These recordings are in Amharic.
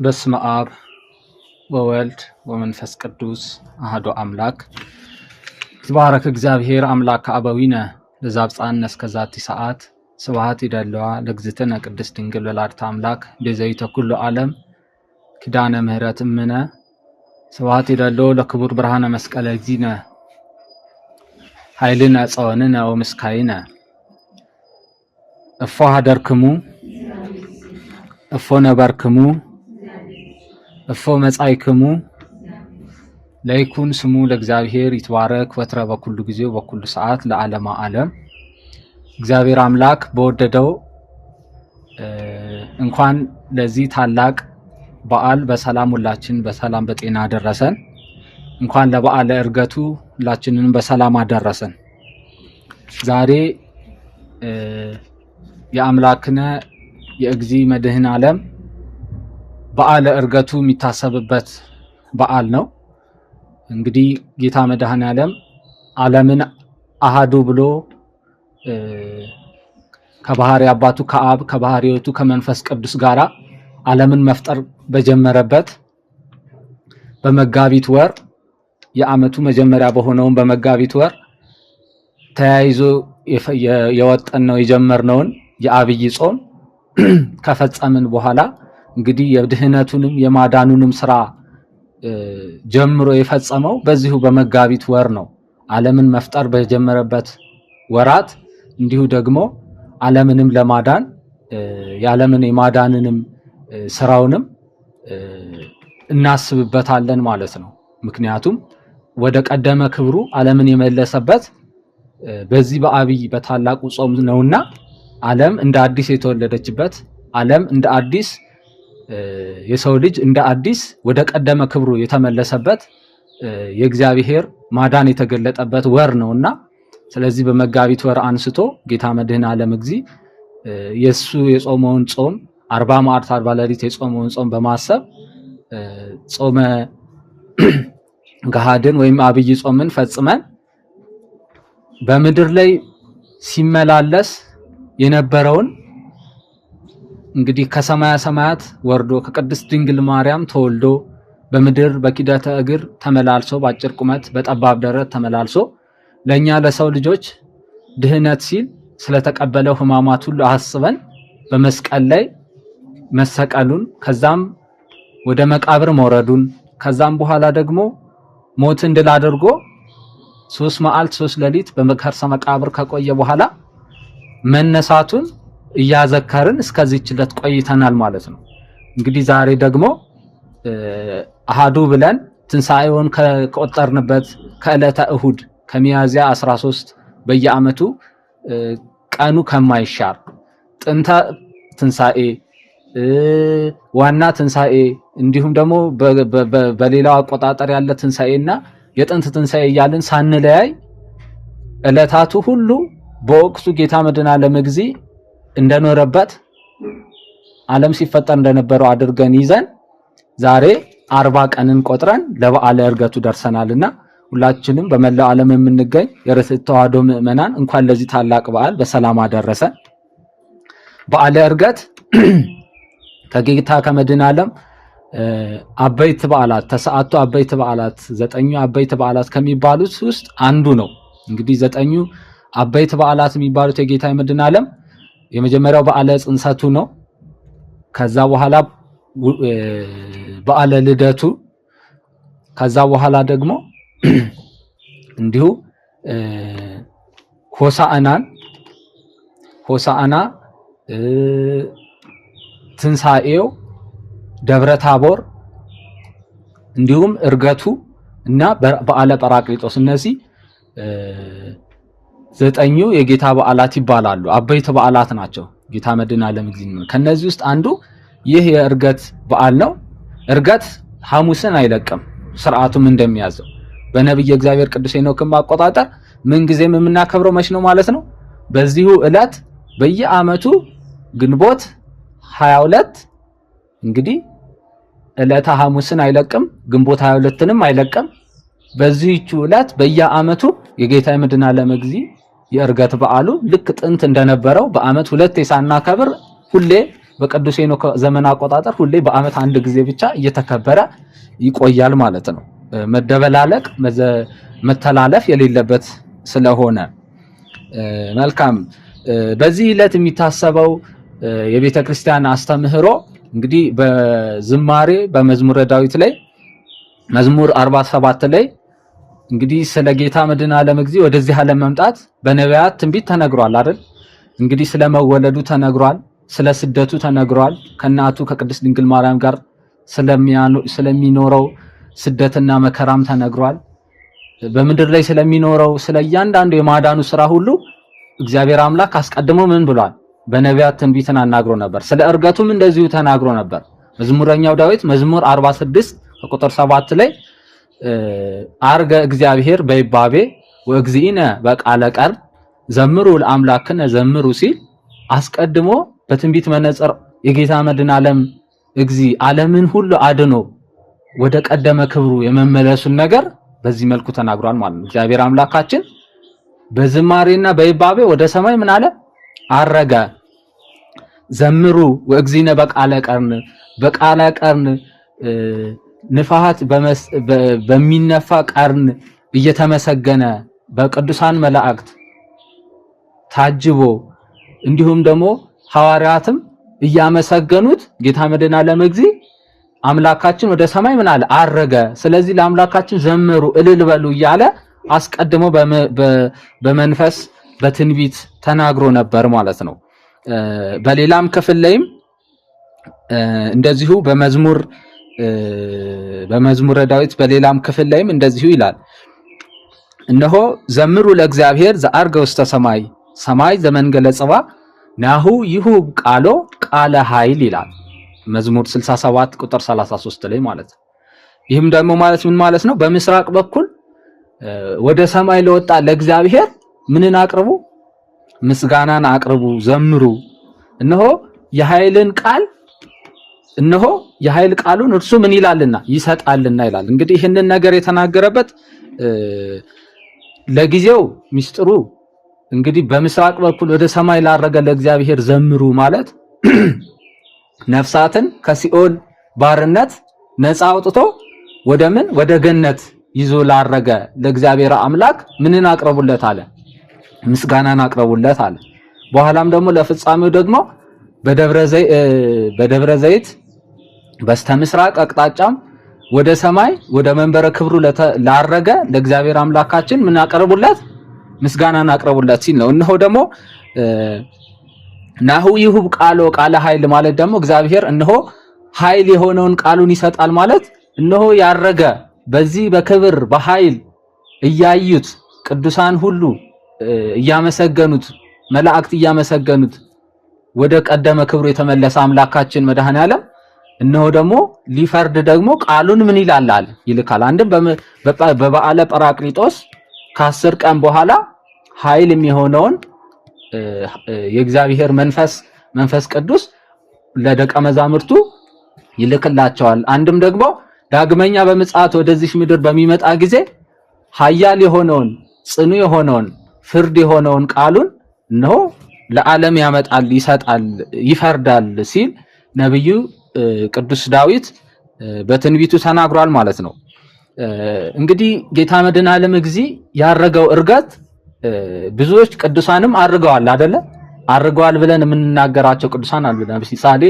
በስመ አብ ወወልድ ወመንፈስ ቅዱስ አሐዱ አምላክ ይትባረክ እግዚአብሔር አምላከ አበዊነ ለዘአብጽሐነ እስከዛቲ ሰዓት ስብሐት ይደልዋ ለእግዝእትነ ቅድስት ድንግል ወላዲተ አምላክ ቤዛዊተ ኩሉ ዓለም ኪዳነ ምሕረት እምነ ስብሐት ይደልዎ ለክቡር ብርሃነ መስቀለ እግዚእነ ኃይልነ ጸወንነ ወምስካይነ እፎ ሀደርክሙ እፎ ነበርክሙ እፎ መጻእክሙ ለይኩን ስሙ ለእግዚአብሔር ይትባረክ ወትረ በኩሉ ጊዜ በኩሉ ሰዓት ለዓለመ ዓለም። እግዚአብሔር አምላክ በወደደው እንኳን ለዚህ ታላቅ በዓል በሰላም ሁላችን በሰላም በጤና አደረሰን። እንኳን ለበዓለ ዕርገቱ ሁላችንንም በሰላም አደረሰን። ዛሬ የአምላክነ የእግዚእ መድህን ዓለም በዓለ ዕርገቱ የሚታሰብበት በዓል ነው። እንግዲህ ጌታ መድኃኔ ዓለም ዓለምን አሃዱ ብሎ ከባህሪ አባቱ ከአብ ከባህሪ ሕይወቱ ከመንፈስ ቅዱስ ጋራ ዓለምን መፍጠር በጀመረበት በመጋቢት ወር የዓመቱ መጀመሪያ በሆነውን በመጋቢት ወር ተያይዞ የወጠነው የጀመርነውን የአብይ ጾም ከፈጸምን በኋላ እንግዲህ የድህነቱንም የማዳኑንም ስራ ጀምሮ የፈጸመው በዚሁ በመጋቢት ወር ነው። ዓለምን መፍጠር በጀመረበት ወራት እንዲሁ ደግሞ ዓለምንም ለማዳን የዓለምን የማዳንንም ስራውንም እናስብበታለን ማለት ነው። ምክንያቱም ወደ ቀደመ ክብሩ ዓለምን የመለሰበት በዚህ በአብይ በታላቁ ጾም ነውና ዓለም እንደ አዲስ የተወለደችበት ዓለም እንደ አዲስ የሰው ልጅ እንደ አዲስ ወደ ቀደመ ክብሩ የተመለሰበት የእግዚአብሔር ማዳን የተገለጠበት ወር ነውና ስለዚህ በመጋቢት ወር አንስቶ ጌታ መድህን ዓለም እግዚእ የሱ የጾመውን ጾም 40 መዓልት 40 ሌሊት የጾመውን ጾም በማሰብ ጾመ ገሃድን ወይም አብይ ጾምን ፈጽመን በምድር ላይ ሲመላለስ የነበረውን እንግዲህ ከሰማያ ሰማያት ወርዶ ከቅድስት ድንግል ማርያም ተወልዶ በምድር በኪደተ እግር ተመላልሶ በአጭር ቁመት በጠባብ ደረት ተመላልሶ ለኛ ለሰው ልጆች ድህነት ሲል ስለተቀበለው ሕማማት ሁሉ አስበን በመስቀል ላይ መሰቀሉን ከዛም ወደ መቃብር መውረዱን ከዛም በኋላ ደግሞ ሞትን ድል አድርጎ 3 መዓልት 3 ሌሊት በከርሰ መቃብር ከቆየ በኋላ መነሳቱን እያዘከርን እስከዚህች ዕለት ቆይተናል ማለት ነው። እንግዲህ ዛሬ ደግሞ አሃዱ ብለን ትንሣኤውን ከቆጠርንበት ከዕለተ እሁድ ከሚያዝያ 13 በየዓመቱ ቀኑ ከማይሻር ጥንተ ትንሣኤ ዋና ትንሣኤ እንዲሁም ደግሞ በሌላው አቆጣጠር ያለ ትንሣኤና የጥንት ትንሣኤ እያልን ሳንለያይ ዕለታቱ ሁሉ በወቅቱ ጌታ መድህን ዓለም እግዚእ እንደኖረበት ዓለም ሲፈጠር እንደነበረው አድርገን ይዘን ዛሬ 40 ቀንን ቆጥረን ለበዓለ ዕርገቱ ደርሰናልና ሁላችንም በመላው ዓለም የምንገኝ የርትዕት ተዋሕዶ ምእመናን እንኳን ለዚህ ታላቅ በዓል በሰላም አደረሰን። በዓለ ዕርገት ከጌታ ከመድህን ዓለም አበይት በዓላት ተሰዓቱ አበይት በዓላት 9 አበይት በዓላት ከሚባሉት ውስጥ አንዱ ነው። እንግዲህ 9 አበይት በዓላት የሚባሉት የጌታ የመድህን ዓለም የመጀመሪያው በዓለ ጽንሰቱ ነው። ከዛ በኋላ በዓለ ልደቱ ከዛ በኋላ ደግሞ እንዲሁ ሆሳዕና ትንሣኤው ደብረ ታቦር እንዲሁም ዕርገቱ እና በዓለ ጰራቅሊጦስ እነዚህ 9 የጌታ በዓላት ይባላሉ። አበይት በዓላት ናቸው። ጌታ መድህን ዓለም እግዚእ ከነዚህ ውስጥ አንዱ ይህ የዕርገት በዓል ነው። ዕርገት ሐሙስን አይለቅም። ስርዓቱም እንደሚያዘው በነቢየ እግዚአብሔር ቅዱስ ሄኖክም አቆጣጠር ምን ጊዜም የምናከብረው መች ነው ማለት ነው? በዚሁ ዕለት በየዓመቱ ግንቦት 22 እንግዲህ ዕለተ ሐሙስን አይለቅም፣ ግንቦት 22ንም አይለቅም። በዚህቹ ዕለት በየዓመቱ የጌታ መድህን ዓለም እግዚእ የዕርገት በዓሉ ልክ ጥንት እንደነበረው በዓመት 2 ሳናከብር ሁሌ በቅዱስ ሄኖክ ዘመን አቆጣጠር ሁሌ በአመት አንድ ጊዜ ብቻ እየተከበረ ይቆያል ማለት ነው። መደበላለቅ መተላለፍ የሌለበት ስለሆነ መልካም። በዚህ ዕለት የሚታሰበው የቤተ ክርስቲያን አስተምህሮ እንግዲህ በዝማሬ በመዝሙረ ዳዊት ላይ መዝሙር 47 ላይ እንግዲህ ስለ ጌታ መድኃኔ ዓለም እግዚእ ወደዚህ ዓለም መምጣት በነቢያት ትንቢት ተነግሯል አይደል? እንግዲህ ስለመወለዱ ተነግሯል፣ ስለ ስደቱ ተነግሯል፣ ከእናቱ ከቅድስት ድንግል ማርያም ጋር ስለሚኖረው ስደትና መከራም ተነግሯል። በምድር ላይ ስለሚኖረው ስለ እያንዳንዱ የማዳኑ ስራ ሁሉ እግዚአብሔር አምላክ አስቀድሞ ምን ብሏል? በነቢያት ትንቢትን አናግሮ ነበር። ስለ እርገቱም እንደዚሁ ተናግሮ ነበር። መዝሙረኛው ዳዊት መዝሙር 46 ቁጥር 7 ላይ አርገ እግዚአብሔር በይባቤ ወእግዚእነ በቃለ ቀር ዘምሩ ለአምላክነ ዘምሩ ሲል አስቀድሞ በትንቢት መነጽር የጌታ መድኃኔ ዓለም እግዚእ ዓለምን ሁሉ አድኖ ወደ ቀደመ ክብሩ የመመለሱን ነገር በዚህ መልኩ ተናግሯል ማለት ነው። እግዚአብሔር አምላካችን በዝማሬና በይባቤ ወደ ሰማይ ምን አለ? አረገ። ዘምሩ ወእግዚእነ በቃለ ቀርን፣ በቃለ ቀርን ንፋሃት በሚነፋ ቀርን እየተመሰገነ በቅዱሳን መላእክት ታጅቦ እንዲሁም ደግሞ ሐዋርያትም እያመሰገኑት ጌታ መድኃኔ ዓለም እግዚእ አምላካችን ወደ ሰማይ ምን አለ? አረገ። ስለዚህ ለአምላካችን ዘምሩ እልል በሉ እያለ አስቀድሞ በመንፈስ በትንቢት ተናግሮ ነበር ማለት ነው። በሌላም ክፍል ላይም እንደዚሁ በመዝሙረ ዳዊት በሌላም ክፍል ላይም እንደዚሁ ይላል፣ እነሆ ዘምሩ ለእግዚአብሔር ዘአርገ ውስተ ሰማይ ሰማይ ዘመንገለ ጽባ ናሁ ይሁብ ቃሎ ቃለ ኃይል ይላል መዝሙር 67 ቁጥር 33 ላይ ማለት ነው። ይህም ደግሞ ማለት ምን ማለት ነው? በምስራቅ በኩል ወደ ሰማይ ለወጣ ለእግዚአብሔር ምንን አቅርቡ? ምስጋናን አቅርቡ፣ ዘምሩ። እነሆ የኃይልን ቃል እነሆ የኃይል ቃሉን እርሱ ምን ይላልና ይሰጣልና ይላል። እንግዲህ ይህንን ነገር የተናገረበት ለጊዜው ሚስጥሩ እንግዲህ በምስራቅ በኩል ወደ ሰማይ ላረገ ለእግዚአብሔር ዘምሩ ማለት ነፍሳትን ከሲኦል ባርነት ነፃ አውጥቶ ወደ ምን ወደ ገነት ይዞ ላረገ ለእግዚአብሔር አምላክ ምንን አቅርቡለት አለ? ምስጋናን አቅርቡለት አለ። በኋላም ደግሞ ለፍጻሜው ደግሞ በደብረ ዘይት በስተምስራቅ አቅጣጫም ወደ ሰማይ ወደ መንበረ ክብሩ ላረገ ለእግዚአብሔር አምላካችን ምን አቅርቡለት? ምስጋናን አቅርቡለት ሲል ነው። እነሆ ደግሞ ናሁ ይሁብ ቃሎ ቃለ ኃይል ማለት ደግሞ እግዚአብሔር እነሆ ኃይል የሆነውን ቃሉን ይሰጣል ማለት እነሆ ያረገ በዚህ በክብር በኃይል እያዩት ቅዱሳን ሁሉ እያመሰገኑት መላእክት እያመሰገኑት ወደ ቀደመ ክብሩ የተመለሰ አምላካችን መድኃኔ ዓለም እነሆ ደግሞ ሊፈርድ ደግሞ ቃሉን ምን ይላል ይልካል። አንድም በበዓለ ጰራቅሊጦስ ከ10 ቀን በኋላ ኃይል የሚሆነውን የእግዚአብሔር መንፈስ ቅዱስ ለደቀ መዛሙርቱ ይልክላቸዋል። አንድም ደግሞ ዳግመኛ በምጽአት ወደዚህ ምድር በሚመጣ ጊዜ ኃያል የሆነውን ጽኑ የሆነውን ፍርድ የሆነውን ቃሉን እነሆ ለዓለም ያመጣል፣ ይሰጣል፣ ይፈርዳል ሲል ነብዩ ቅዱስ ዳዊት በትንቢቱ ተናግሯል ማለት ነው። እንግዲህ ጌታ መድኃኔ ዓለም እግዚእ ያረገው እርገት ብዙዎች ቅዱሳንም አርገዋል አይደለ? አርገዋል ብለን የምንናገራቸው ቅዱሳን አሉ። ለምሳሌ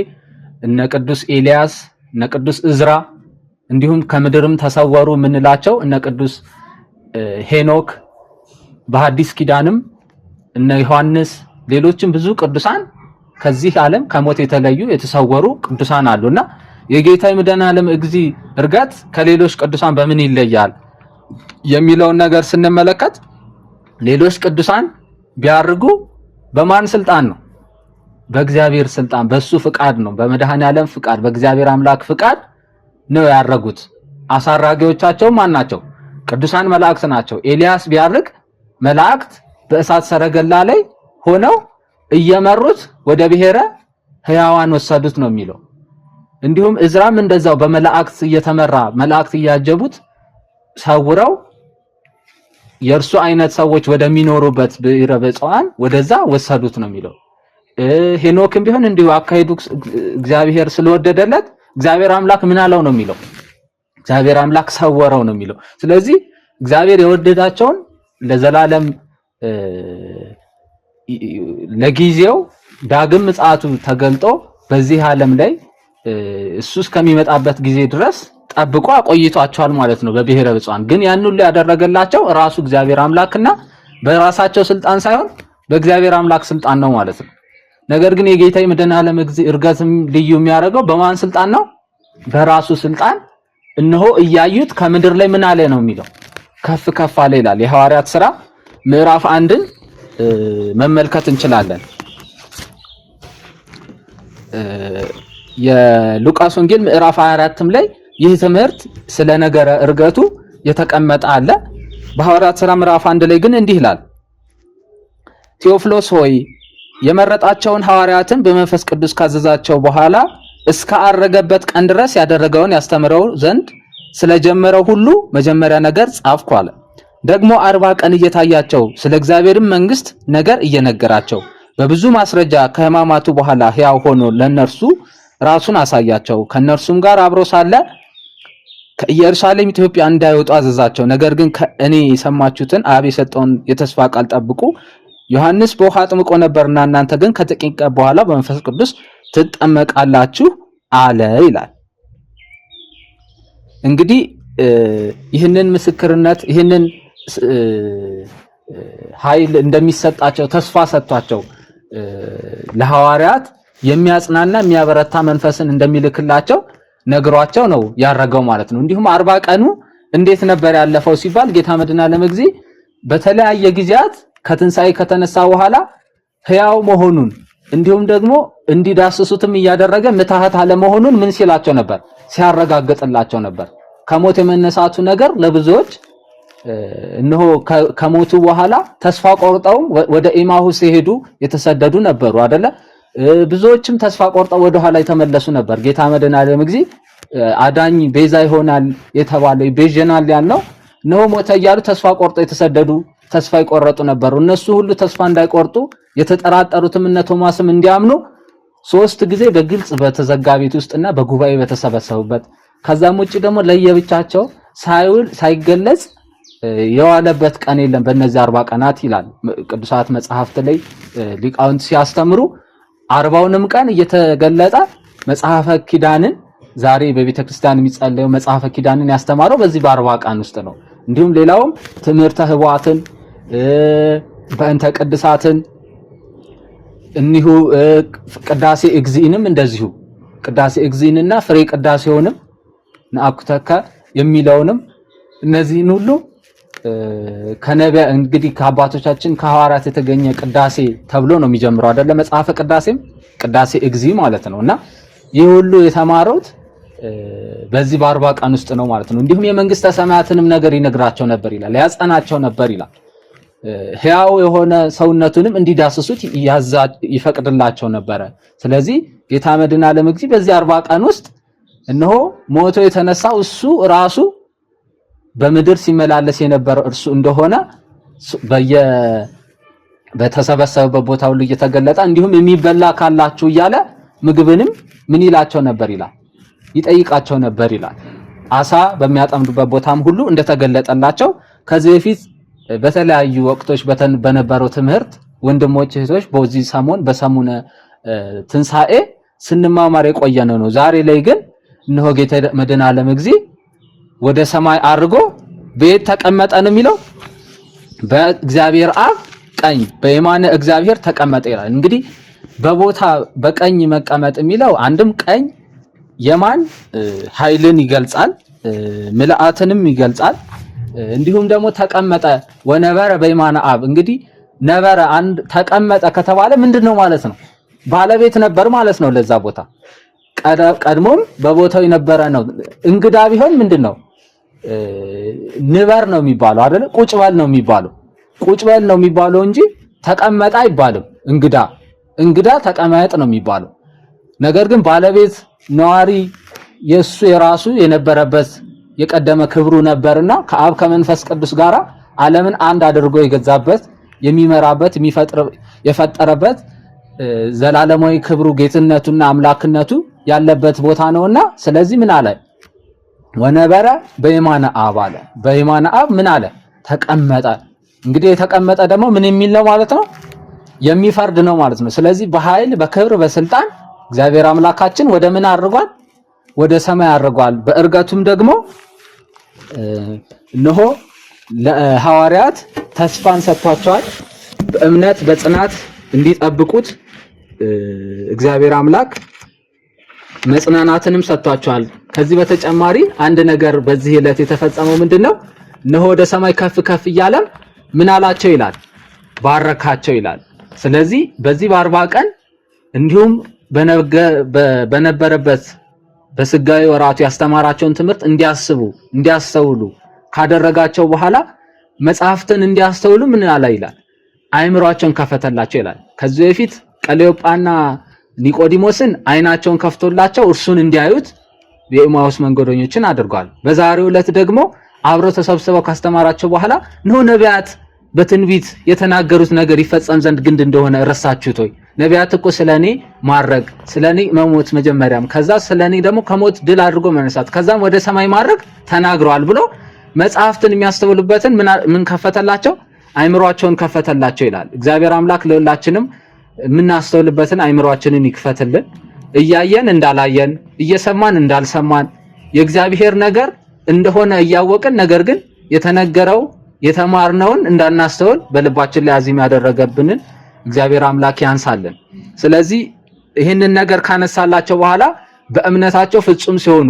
እነ ቅዱስ ኤልያስ፣ እነ ቅዱስ እዝራ እንዲሁም ከምድርም ተሰወሩ የምንላቸው እነ ቅዱስ ሄኖክ፣ በሐዲስ ኪዳንም እነ ዮሐንስ፣ ሌሎችም ብዙ ቅዱሳን ከዚህ ዓለም ከሞት የተለዩ የተሰወሩ ቅዱሳን አሉና የጌታ መድኃኔ ዓለም እግዚእ እርገት ከሌሎች ቅዱሳን በምን ይለያል የሚለውን ነገር ስንመለከት ሌሎች ቅዱሳን ቢያርጉ በማን ስልጣን ነው? በእግዚአብሔር ስልጣን፣ በሱ ፍቃድ ነው። በመድኃኔ ዓለም ፍቃድ፣ በእግዚአብሔር አምላክ ፍቃድ ነው ያረጉት። አሳራጊዎቻቸው ማን ናቸው? ቅዱሳን መላእክት ናቸው። ኤልያስ ቢያርግ መላእክት በእሳት ሰረገላ ላይ ሆነው እየመሩት ወደ ብሔረ ሕያዋን ወሰዱት ነው የሚለው። እንዲሁም እዝራም እንደዛው በመላእክት እየተመራ መላእክት እያጀቡት ሰውረው የእርሱ አይነት ሰዎች ወደሚኖሩበት ብሔረ ብፁዓን ወደዛ ወሰዱት ነው የሚለው። ሄኖክም ቢሆን እንዲሁ አካሄዱ እግዚአብሔር ስለወደደለት እግዚአብሔር አምላክ ምን አለው ነው የሚለው እግዚአብሔር አምላክ ሰወረው ነው የሚለው ስለዚህ እግዚአብሔር የወደዳቸውን ለዘላለም ለጊዜው ዳግም ምጽአቱ ተገልጦ በዚህ ዓለም ላይ እሱ እስከሚመጣበት ጊዜ ድረስ ጠብቆ አቆይቷቸዋል ማለት ነው በብሔረ ብፁዓን ግን ያን ሁሉ ያደረገላቸው ራሱ እግዚአብሔር አምላክና በራሳቸው ስልጣን ሳይሆን በእግዚአብሔር አምላክ ስልጣን ነው ማለት ነው ነገር ግን የጌታ የመድኃኔዓለም እርገትም ልዩ የሚያደርገው በማን ስልጣን ነው በራሱ ስልጣን እነሆ እያዩት ከምድር ላይ ምን አለ ነው የሚለው ከፍ ከፍ አለ ይላል የሐዋርያት ሥራ ምዕራፍ 1ን መመልከት እንችላለን የሉቃስ ወንጌል ምዕራፍ 24ም ላይ ይህ ትምህርት ስለ ነገረ እርገቱ የተቀመጠ አለ በሐዋርያት ሥራ ምዕራፍ 1 ላይ ግን እንዲህ ይላል ቴዎፍሎስ ሆይ የመረጣቸውን ሐዋርያትን በመንፈስ ቅዱስ ካዘዛቸው በኋላ እስከ አረገበት ቀን ድረስ ያደረገውን ያስተምረው ዘንድ ስለጀመረው ሁሉ መጀመሪያ ነገር ጻፍኩ አለ ደግሞ 40 ቀን እየታያቸው ስለ እግዚአብሔርም መንግስት ነገር እየነገራቸው በብዙ ማስረጃ ከሕማማቱ በኋላ ሕያው ሆኖ ለነርሱ ራሱን አሳያቸው ከነርሱም ጋር አብሮ ሳለ ከኢየሩሳሌም ኢትዮጵያ እንዳይወጡ አዘዛቸው ነገር ግን ከእኔ የሰማችሁትን አብ የሰጠውን የተስፋ ቃል ጠብቁ ዮሐንስ በውሃ አጥምቆ ነበርና እናንተ ግን ከጥቂት ቀን በኋላ በመንፈስ ቅዱስ ትጠመቃላችሁ አለ ይላል እንግዲህ ይህንን ምስክርነት ይህንን ኃይል እንደሚሰጣቸው ተስፋ ሰጥቷቸው ለሐዋርያት የሚያጽናና የሚያበረታ መንፈስን እንደሚልክላቸው ነግሯቸው ነው ያረገው ማለት ነው እንዲሁም 40 ቀኑ እንዴት ነበር ያለፈው ሲባል ጌታ መድኃኔዓለም እግዚእ በተለያየ ጊዜያት ከትንሳኤ ከተነሳ በኋላ ሕያው መሆኑን እንዲሁም ደግሞ እንዲዳስሱትም እያደረገ ምትሃት አለ መሆኑን ምን ሲላቸው ነበር ሲያረጋግጥላቸው ነበር ከሞት የመነሳቱ ነገር ለብዙዎች እነሆ ከሞቱ በኋላ ተስፋ ቆርጠው ወደ ኢማሁስ ሲሄዱ የተሰደዱ ነበሩ አይደለ ብዙዎችም ተስፋ ቆርጠው ወደ ኋላ የተመለሱ ነበር ጌታ መድኃኔዓለም እግዚእ አዳኝ ቤዛ ይሆናል የተባለው ይቤዠናል ያለው ነው ሞተ እያሉ ተስፋ ቆርጠው የተሰደዱ ተስፋ ይቆረጡ ነበሩ እነሱ ሁሉ ተስፋ እንዳይቆርጡ የተጠራጠሩትም እነ ቶማስም እንዲያምኑ 3 ጊዜ በግልጽ በተዘጋ ቤት ውስጥና በጉባኤ በተሰበሰቡበት ከዛም ውጪ ደግሞ ለየብቻቸው ሳይገለጽ የዋለበት ቀን የለም በእነዚህ 40 ቀናት ይላል ቅዱሳት መጻሕፍት ላይ ሊቃውንት ሲያስተምሩ 40ውንም ቀን እየተገለጠ መጽሐፈ ኪዳንን ዛሬ በቤተክርስቲያን የሚጸለየው መጽሐፈ ኪዳንን ያስተማረው በዚህ በ40 ቀን ውስጥ ነው እንዲሁም ሌላውም ትምህርተ ህቡዓትን በእንተ ቅድሳትን እንሁ ቅዳሴ እግዚእንም እንደዚሁ ቅዳሴ እግዚእንና ፍሬ ቅዳሴውንም ናአኩተከ የሚለውንም እነዚህን ሁሉ ከነቢያ እንግዲህ ከአባቶቻችን ከሐዋርያት የተገኘ ቅዳሴ ተብሎ ነው የሚጀምረው አይደለ መጽሐፈ ቅዳሴም ቅዳሴ እግዚእ ማለት ነውና ይህ ሁሉ የተማሩት በዚህ በ40 ቀን ውስጥ ነው ማለት ነው እንዲሁም የመንግስተ ሰማያትንም ነገር ይነግራቸው ነበር ይላል ያጸናቸው ነበር ይላል ሕያው የሆነ ሰውነቱንም እንዲዳስሱት ይፈቅድላቸው ነበር ስለዚህ ጌታ መድኃኔዓለም እግዚእ በዚህ 40 ቀን ውስጥ እነሆ ሞቶ የተነሳው እሱ ራሱ በምድር ሲመላለስ የነበረው እርሱ እንደሆነ በተሰበሰበበት ቦታ ሁሉ እየተገለጠ እንዲሁም የሚበላ ካላችሁ እያለ ምግብንም ምን ይላቸው ነበር ይላል ይጠይቃቸው ነበር ይላል አሳ በሚያጠምዱበት ቦታም ሁሉ እንደተገለጠላቸው ከዚህ በፊት በተለያዩ ወቅቶች በነበረው ትምህርት ወንድሞች እህቶች በዚህ ሰሞን በሰሙነ ትንሳኤ ስንማማር የቆየነው ነው ዛሬ ላይ ግን እነሆ ጌታ መድኃኔዓለም እግዚእ ወደ ሰማይ አርጎ ቤት ተቀመጠ ነው የሚለው በእግዚአብሔር አብ ቀኝ በየማነ እግዚአብሔር ተቀመጠ ይላል እንግዲህ በቦታ በቀኝ መቀመጥ የሚለው አንድም ቀኝ የማን ኃይልን ይገልጻል ምልአትንም ይገልጻል እንዲሁም ደግሞ ተቀመጠ ወነበረ በየማነ አብ እንግዲህ ነበረ አንድ ተቀመጠ ከተባለ ምንድነው ማለት ነው ባለቤት ነበር ማለት ነው ለዛ ቦታ ቀድሞም በቦታው የነበረ ነው እንግዳ ቢሆን ምንድነው ንበር ነው የሚባለው አይደል ቁጭ በል ነው የሚባለው እንጂ ተቀመጠ አይባልም እንግዳ ተቀመጥ ነው የሚባለው ነገር ግን ባለቤት ነዋሪ የሱ የራሱ የነበረበት የቀደመ ክብሩ ነበርና ከአብ ከመንፈስ ቅዱስ ጋራ ዓለምን አንድ አድርጎ የገዛበት የሚመራበት የፈጠረበት ዘላለማዊ ክብሩ ጌትነቱና አምላክነቱ ያለበት ቦታ ነውና ስለዚህ ምን አለ ወነበረ በየማነ አብ አለ በየማነ አብ ምን አለ ተቀመጠ እንግዲህ የተቀመጠ ደግሞ ምን የሚል ነው ማለት ነው የሚፈርድ ነው ማለት ነው ስለዚህ በኃይል በክብር በስልጣን እግዚአብሔር አምላካችን ወደ ምን አድርጓል ወደ ሰማይ አድርጓል በእርገቱም ደግሞ እነሆ ለሐዋርያት ተስፋን ሰጥቷቸዋል በእምነት በጽናት እንዲጠብቁት እግዚአብሔር አምላክ መጽናናትንም ሰጥቷቸዋል ከዚህ በተጨማሪ አንድ ነገር በዚህ ዕለት የተፈጸመው ምንድነው እነሆ ወደ ሰማይ ከፍ ከፍ እያለ ምን አላቸው ይላል ባረካቸው ይላል ስለዚህ በዚህ በ40 ቀን እንዲሁም በነበረበት በስጋዊ ወራቱ ያስተማራቸውን ትምህርት እንዲያስቡ እንዲያስተውሉ ካደረጋቸው በኋላ መጽሐፍትን እንዲያስተውሉ ምን አለ ይላል አይምሮአቸውን ከፈተላቸው ይላል ከዚህ በፊት ቀሌዮጳና ኒቆዲሞስን አይናቸውን ከፍቶላቸው እርሱን እንዲያዩት የኤማውስ መንገደኞችን አድርጓል በዛሬው ዕለት ደግሞ አብረው ተሰብስበው ካስተማራቸው በኋላ ነው ነቢያት በትንቢት የተናገሩት ነገር ይፈጸም ዘንድ ግንድ እንደሆነ ረሳችሁት ወይ ነቢያት እኮ ስለኔ ማረግ ስለኔ መሞት መጀመሪያም ከዛ ስለኔ ደግሞ ከሞት ድል አድርጎ መነሳት ከዛም ወደ ሰማይ ማረግ ተናግረዋል ብሎ መጽሐፍትን የሚያስተውሉበትን ምን ከፈተላቸው አይምሮአቸውን ከፈተላቸው ይላል እግዚአብሔር አምላክ ለሁላችንም ምናስተውልበትን አይምሮአችንን ይክፈትልን እያየን እንዳላየን እየሰማን እንዳልሰማን የእግዚአብሔር ነገር እንደሆነ እያወቅን ነገር ግን የተነገረው የተማርነውን እንዳናስተውል በልባችን ላይ አዚም ያደረገብንን እግዚአብሔር አምላክ ያንሳልን ስለዚህ ይህንን ነገር ካነሳላቸው በኋላ በእምነታቸው ፍጹም ሲሆኑ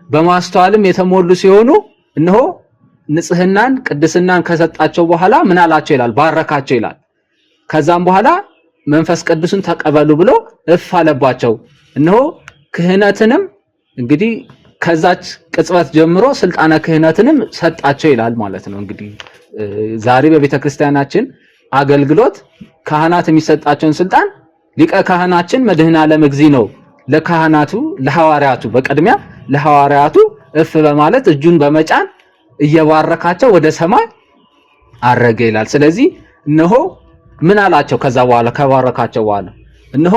በማስተዋልም የተሞሉ ሲሆኑ እነሆ ንጽህናን ቅድስናን ከሰጣቸው በኋላ ምን አላቸው ይላል ባረካቸው ይላል ከዛም በኋላ መንፈስ ቅዱስን ተቀበሉ ብሎ እፍ አለባቸው እነሆ ክህነትንም እንግዲህ ከዛች ቅጽበት ጀምሮ ስልጣነ ክህነትንም ሰጣቸው ይላል ማለት ነው እንግዲህ ዛሬ በቤተክርስቲያናችን አገልግሎት ካህናት የሚሰጣቸውን ስልጣን ሊቀ ካህናችን መድኃኔ ዓለም እግዚእ ነው ለካህናቱ ለሐዋርያቱ በቀድሚያ ለሐዋርያቱ እፍ በማለት እጁን በመጫን እየባረካቸው ወደ ሰማይ አረገ ይላል ስለዚህ እነሆ ምን አላቸው ከዛ በኋላ ከባረካቸው በኋላ እነሆ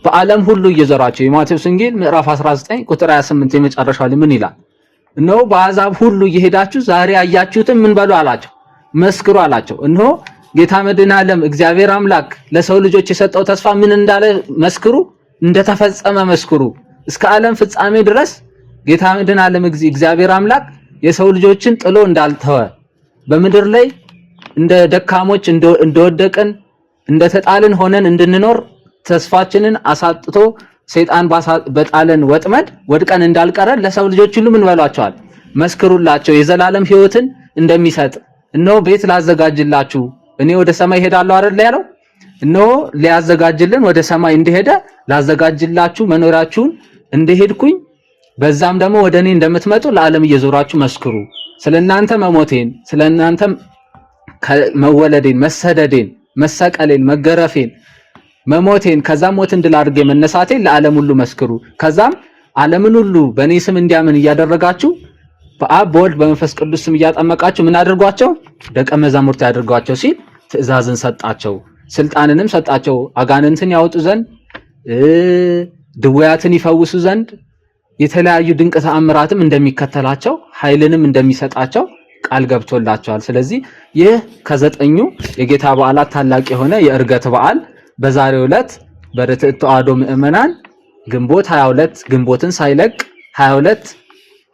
በዓለም ሁሉ እየዘራቸው የማቴዎስ ወንጌል ምዕራፍ 19 ቁጥር 28 የመጨረሻው ላይ ምን ይላል እነሆ በአሕዛብ ሁሉ እየሄዳችሁ ዛሬ ያያችሁትን ምን በሉ አላቸው መስክሩ አላቸው እነሆ ጌታ መድኃኔ ዓለም እግዚአብሔር አምላክ ለሰው ልጆች የሰጠው ተስፋ ምን እንዳለ መስክሩ እንደተፈጸመ መስክሩ እስከ ዓለም ፍጻሜ ድረስ ጌታ መድኃኔ ዓለም እግዚአብሔር አምላክ የሰው ልጆችን ጥሎ እንዳልተወ በምድር ላይ እንደ ደካሞች እንደወደቅን እንደተጣልን ሆነን እንድንኖር ተስፋችንን አሳጥቶ ሰይጣን በጣለን ወጥመድ ወድቀን እንዳልቀረን ለሰው ልጆች ሁሉ ምን በሏቸዋል መስክሩላቸው የዘላለም ሕይወትን እንደሚሰጥ እነሆ ቤት ላዘጋጅላችሁ እኔ ወደ ሰማይ ሄዳለሁ አይደል ያለው እነሆ ሊያዘጋጅልን ወደ ሰማይ እንደሄደ ላዘጋጅላችሁ መኖራችሁን እንደሄድኩኝ በዛም ደግሞ ወደኔ እንደምትመጡ ለዓለም እየዞራችሁ መስክሩ ስለናንተ መሞቴን ስለናንተ መወለዴን መሰደዴን መሰቀሌን መገረፌን መሞቴን ከዛም ሞትን ድል አድርጌ መነሳቴን ለዓለም ሁሉ መስክሩ ከዛም ዓለምን ሁሉ በእኔ ስም እንዲያምን እያደረጋችሁ በአብ በወልድ በመንፈስ ቅዱስ ስም እያጠመቃችሁ ምን አድርጓቸው ደቀ መዛሙርት ያድርጓቸው ሲል ትእዛዝን ሰጣቸው ስልጣንንም ሰጣቸው አጋንንትን ያወጡ ዘንድ ድውያትን ይፈውሱ ዘንድ የተለያዩ ድንቅ ተአምራትም እንደሚከተላቸው ኃይልንም እንደሚሰጣቸው ቃል ገብቶላቸዋል ስለዚህ ይህ ከዘጠኙ የጌታ በዓላት ታላቅ የሆነ የእርገት በዓል በዛሬው ዕለት በርትዕት ተዋሕዶ ምእመናን ግንቦት 22 ግንቦትን ሳይለቅ 22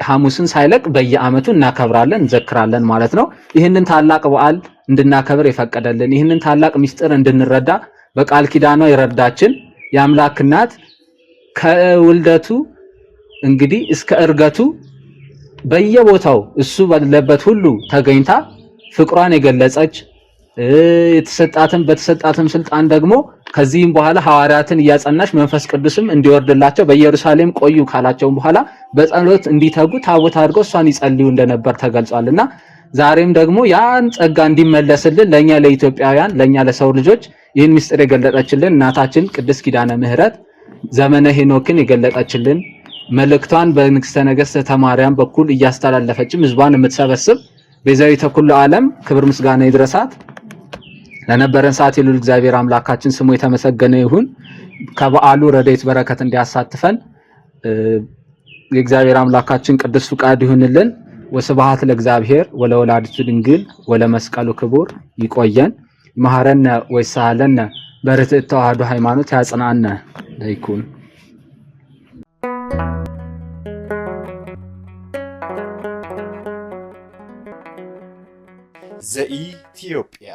ሐሙስን ሳይለቅ በየዓመቱ እናከብራለን እንዘክራለን ማለት ነው ይህንን ታላቅ በዓል እንድናከብር የፈቀደልን ይህንን ታላቅ ምስጢር እንድንረዳ በቃል ኪዳኗ የረዳችን የአምላክ እናት ከውልደቱ እንግዲህ እስከ እርገቱ በየቦታው እሱ ባለበት ሁሉ ተገኝታ ፍቅሯን የገለጸች በተሰጣትም ስልጣን ደግሞ ከዚህም በኋላ ሐዋርያትን እያጸናች መንፈስ ቅዱስም እንዲወርድላቸው በኢየሩሳሌም ቆዩ ካላቸው በኋላ በጸሎት እንዲተጉ ታቦት አድርገው እሷን ይጸልዩ እንደነበር ተገልጿልና ዛሬም ደግሞ ያን ጸጋ እንዲመለስልን ለኛ ለኢትዮጵያውያን ለኛ ለሰው ልጆች ይህን ምስጢር የገለጠችልን እናታችን ቅድስት ኪዳነ ምህረት ዘመነ ሄኖክን የገለጠችልን መልእክቷን በንግሥተ ነገሥት ማርያም በኩል እያስተላለፈችም ሕዝቧን የምትሰበስብ ቤዛዊተ ኩሉ ዓለም ክብር ምስጋና ይድረሳት። ለነበረን ሰዓት የሉል እግዚአብሔር አምላካችን ስሙ የተመሰገነ ይሁን። ከበዓሉ ረድኤት በረከት እንዲያሳትፈን የእግዚአብሔር አምላካችን ቅዱስ ፍቃድ ይሁንልን። ወስብሐት ለእግዚአብሔር ወለወላዲቱ ድንግል ወለመስቀሉ ክቡር። ይቆየን። መሐረነ ወይሳለነ በርትዕት ተዋሕዶ ሃይማኖት ያጽናነ ለይኩን። ዘኢትዮጵያ